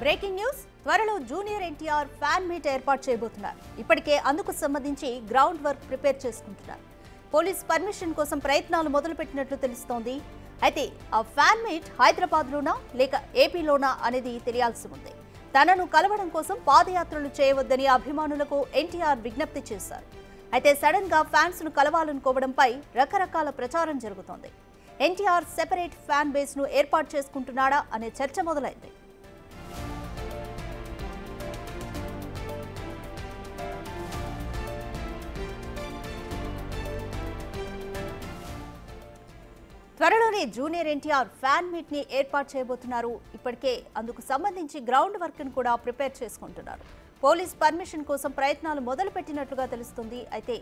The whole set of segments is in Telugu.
బ్రేకింగ్ న్యూస్ త్వరలో జూనియర్ ఎన్టీఆర్ ఫ్యాన్ మీట్ ఏర్పాటు చేయబోతున్నారు. ఇప్పటికే అందుకు సంబంధించి గ్రౌండ్ వర్క్ ప్రిపేర్ చేసుకుంటున్నారు. పోలీస్ పర్మిషన్ కోసం ప్రయత్నాలు మొదలుపెట్టినట్లు తెలుస్తోంది. అయితే ఆ ఫ్యాన్ మీట్ హైదరాబాద్లోనా లేక ఏపీలోనా అనేది తెలియాల్సి ఉంది. తనను కలవడం కోసం పాదయాత్రలు చేయవద్దని అభిమానులకు ఎన్టీఆర్ విజ్ఞప్తి చేశారు. అయితే సడన్ గా ఫ్యాన్స్ ను కలవాలనుకోవడంపై రకరకాల ప్రచారం జరుగుతోంది. ఎన్టీఆర్ సెపరేట్ ఫ్యాన్ బేస్ ను ఏర్పాటు చేసుకుంటున్నాడా అనే చర్చ మొదలైంది. త్వరలోనే జూనియర్ ఎన్టీఆర్ ఫ్యాన్ మీట్ ని ఏర్పాటు చేయబోతున్నారు. ఇప్పటికే అందుకు సంబంధించి గ్రౌండ్ వర్క్ ను కూడా ప్రిపేర్ చేసుకుంటున్నారు. పోలీస్ పర్మిషన్ కోసం ప్రయత్నాలు మొదలుపెట్టినట్లుగా తెలుస్తుంది. అయితే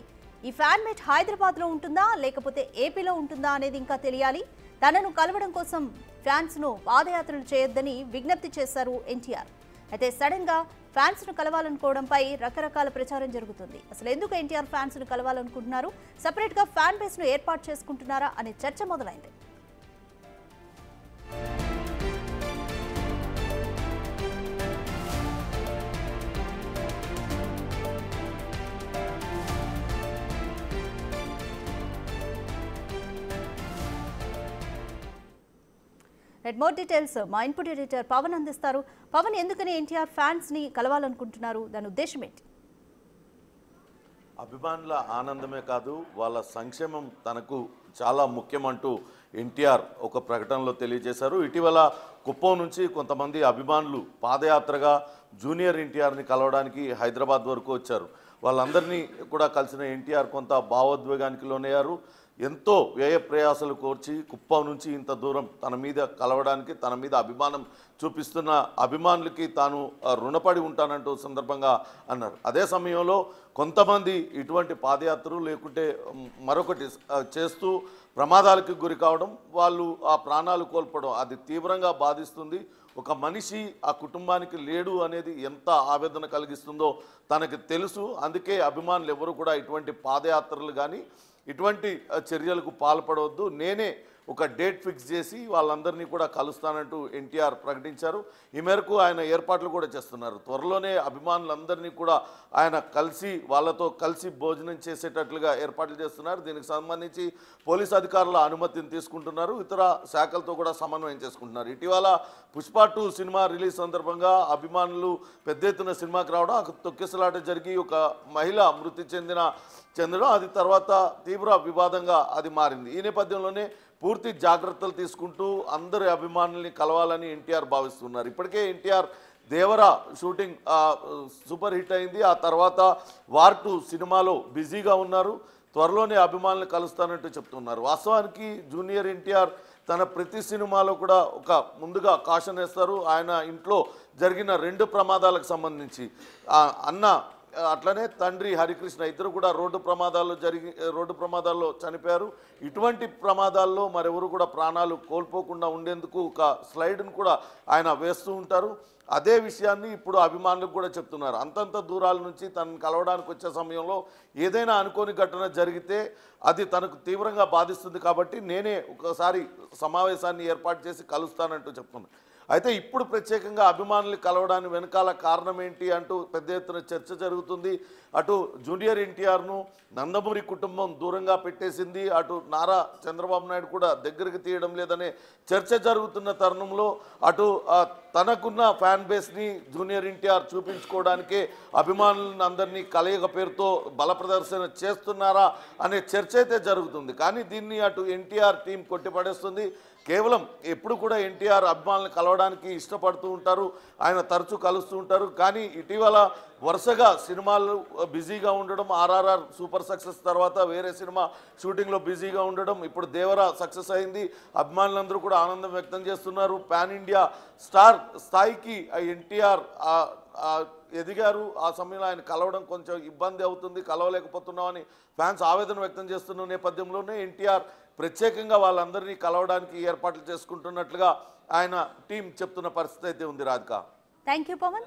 ఈ ఫ్యాన్ మీట్ హైదరాబాద్ లో ఉంటుందా లేకపోతే ఏపీలో ఉంటుందా అనేది ఇంకా తెలియాలి. తనను కలవడం కోసం ఫ్యాన్స్ ను పాదయాత్రలు చేయొద్దని విజ్ఞప్తి చేశారు ఎన్టీఆర్. అయితే సడన్ గా ఫ్యాన్స్ ను కలవాలనుకోవడంపై రకరకాల ప్రచారం జరుగుతుంది. అసలు ఎందుకు ఎన్టీఆర్ ఫ్యాన్స్ ను కలవాలనుకుంటున్నారు, సెపరేట్ గా ఫ్యాన్ బేస్ ను ఏర్పాటు చేసుకుంటున్నారా అనే చర్చ మొదలైంది. మోర్ డీటెయిల్స్ మా ఇన్పుట్ ఎడిటర్ పవన్ అందిస్తారు. పవన్, ఎందుకని ఎన్టీఆర్ ఫ్యాన్స్ ని కలవాలనుకుంటున్నారు, దాని ఉద్దేశం ఏంటి? అభిమానుల ఆనందమే కాదు, వాళ్ళ సంక్షేమం తనకు చాలా ముఖ్యమంటూ ఎన్టీఆర్ ఒక ప్రకటనలో తెలియజేశారు. ఇటీవల కుప్పం నుంచి కొంతమంది అభిమానులు పాదయాత్రగా జూనియర్ ఎన్టీఆర్ని కలవడానికి హైదరాబాద్ వరకు వచ్చారు. వాళ్ళందరినీ కూడా కలిసిన ఎన్టీఆర్ కొంత భావోద్వేగానికి లోనయ్యారు. ఎంతో వ్యయ ప్రయాసాలు కోర్చి కుప్పం నుంచి ఇంత దూరం తన మీద కలవడానికి, తన మీద అభిమానం చూపిస్తున్న అభిమానులకి తాను రుణపడి ఉంటానంటూ సందర్భంగా అన్నారు. అదే సమయంలో కొంతమంది ఇటువంటి పాదయాత్రలు లేకుంటే మరొకటి చేస్తూ ప్రమాదాలకు గురి కావడం, వాళ్ళు ఆ ప్రాణాలు కోల్పోవడం అది తీవ్రంగా బాధిస్తుంది. ఒక మనిషి ఆ కుటుంబానికి లేడు అనేది ఎంత ఆవేదన కలిగిస్తుందో తనకు తెలుసు. అందుకే అభిమానులు ఎవరు కూడా ఇటువంటి పాదయాత్రలు కానీ ఇటువంటి చర్యలకు పాల్పడవద్దు, నేనే ఒక డేట్ ఫిక్స్ చేసి వాళ్ళందరినీ కూడా కలుస్తానంటూ ఎన్టీఆర్ ప్రకటించారు. ఈ మేరకు ఆయన ఏర్పాట్లు కూడా చేస్తున్నారు. త్వరలోనే అభిమానులందరినీ కూడా ఆయన వాళ్ళతో కలిసి భోజనం చేసేటట్లుగా ఏర్పాట్లు చేస్తున్నారు. దీనికి సంబంధించి పోలీస్ అధికారుల అనుమతిని తీసుకుంటున్నారు. ఇతర శాఖలతో కూడా సమన్వయం చేసుకుంటున్నారు. ఇటీవల పుష్ప 2 సినిమా రిలీజ్ సందర్భంగా అభిమానులు పెద్ద ఎత్తున సినిమాకి రావడం, తొక్కిసలాట జరిగి ఒక మహిళ మృతి చెందడం, అది తర్వాత తీవ్ర వివాదంగా అది మారింది. ఈ నేపథ్యంలోనే పూర్తి జాగ్రత్తలు తీసుకుంటూ అందరి అభిమానుల్ని కలవాలని ఎన్టీఆర్ భావిస్తున్నారు. ఇప్పటికే NTR Devara shooting super hit అయింది. ఆ తర్వాత వార్ 2 సినిమాలో బిజీగా ఉన్నారు. త్వరలోనే అభిమానులు కలుస్తానంటూ చెప్తున్నారు. వాస్తవానికి జూనియర్ ఎన్టీఆర్ తన ప్రతి సినిమాలో కూడా ఒక ముందుగా కాషన్ వేస్తారు. ఆయన ఇంట్లో జరిగిన 2 ప్రమాదాలకు సంబంధించి అన్న అట్లనే తండ్రి హరికృష్ణ ఇద్దరు కూడా రోడ్డు ప్రమాదాల్లో చనిపోయారు. ఇటువంటి ప్రమాదాల్లో మరెవరు కూడా ప్రాణాలు కోల్పోకుండా ఉండేందుకు ఒక స్లైడ్ను కూడా ఆయన వేస్తూ ఉంటారు. అదే విషయాన్ని ఇప్పుడు అభిమానులకు కూడా చెప్తున్నారు. అంతంత దూరాల నుంచి తనను కలవడానికి వచ్చే సమయంలో ఏదైనా అనుకోని ఘటన జరిగితే అది తనకు తీవ్రంగా బాధిస్తుంది కాబట్టి నేనే ఒకసారి సమావేశాన్ని ఏర్పాటు చేసి కలుస్తానంటూ చెప్తున్నారు. అయితే ఇప్పుడు ప్రత్యేకంగా అభిమానులు కలవడానికి వెనకాల కారణం ఏంటి అంటూ పెద్ద ఎత్తున చర్చ జరుగుతుంది. అటు జూనియర్ ఎన్టీఆర్ను నందమూరి కుటుంబం దూరంగా పెట్టేసింది, అటు నారా చంద్రబాబు నాయుడు కూడా దగ్గరికి తీయడం లేదనే చర్చ జరుగుతున్న తరుణంలో అటు తనకున్న ఫ్యాన్ బేస్ని జూనియర్ ఎన్టీఆర్ చూపించుకోవడానికే అభిమానులను అందరినీ కలయిక పేరుతో బల ప్రదర్శన చేస్తున్నారా అనే చర్చ అయితే జరుగుతుంది. కానీ దీన్ని అటు ఎన్టీఆర్ టీం కొట్టిపడేస్తుంది. కేవలం ఎప్పుడు కూడా ఎన్టీఆర్ అభిమానులను కలవడానికి ఇష్టపడుతూ ఉంటారు, ఆయన తరచూ కలుస్తూ ఉంటారు. కానీ ఇటీవల వరుసగా సినిమాలు బిజీగా ఉండడం, ఆర్ఆర్ఆర్ సూపర్ సక్సెస్ తర్వాత వేరే సినిమా షూటింగ్లో బిజీగా ఉండడం, ఇప్పుడు దేవరా సక్సెస్ అయింది. అభిమానులందరూ కూడా ఆనందం వ్యక్తం చేస్తున్నారు. పాన్ ఇండియా స్టార్ స్థాయికి ఎన్టీఆర్ ఎదిగారు. ఆ సమయంలో ఆయన కలవడం కొంచెం ఇబ్బంది అవుతుంది, కలవలేకపోతున్నామని ఫ్యాన్స్ ఆవేదన వ్యక్తం చేస్తున్న నేపథ్యంలోనే ఎన్టీఆర్ ప్రత్యేకంగా వాళ్ళందరినీ కలవడానికి ఏర్పాట్లు చేసుకుంటున్నట్లుగా ఆయన టీం చెప్తున్న పరిస్థితి అయితే ఉంది. Radhika, thank you Pawan.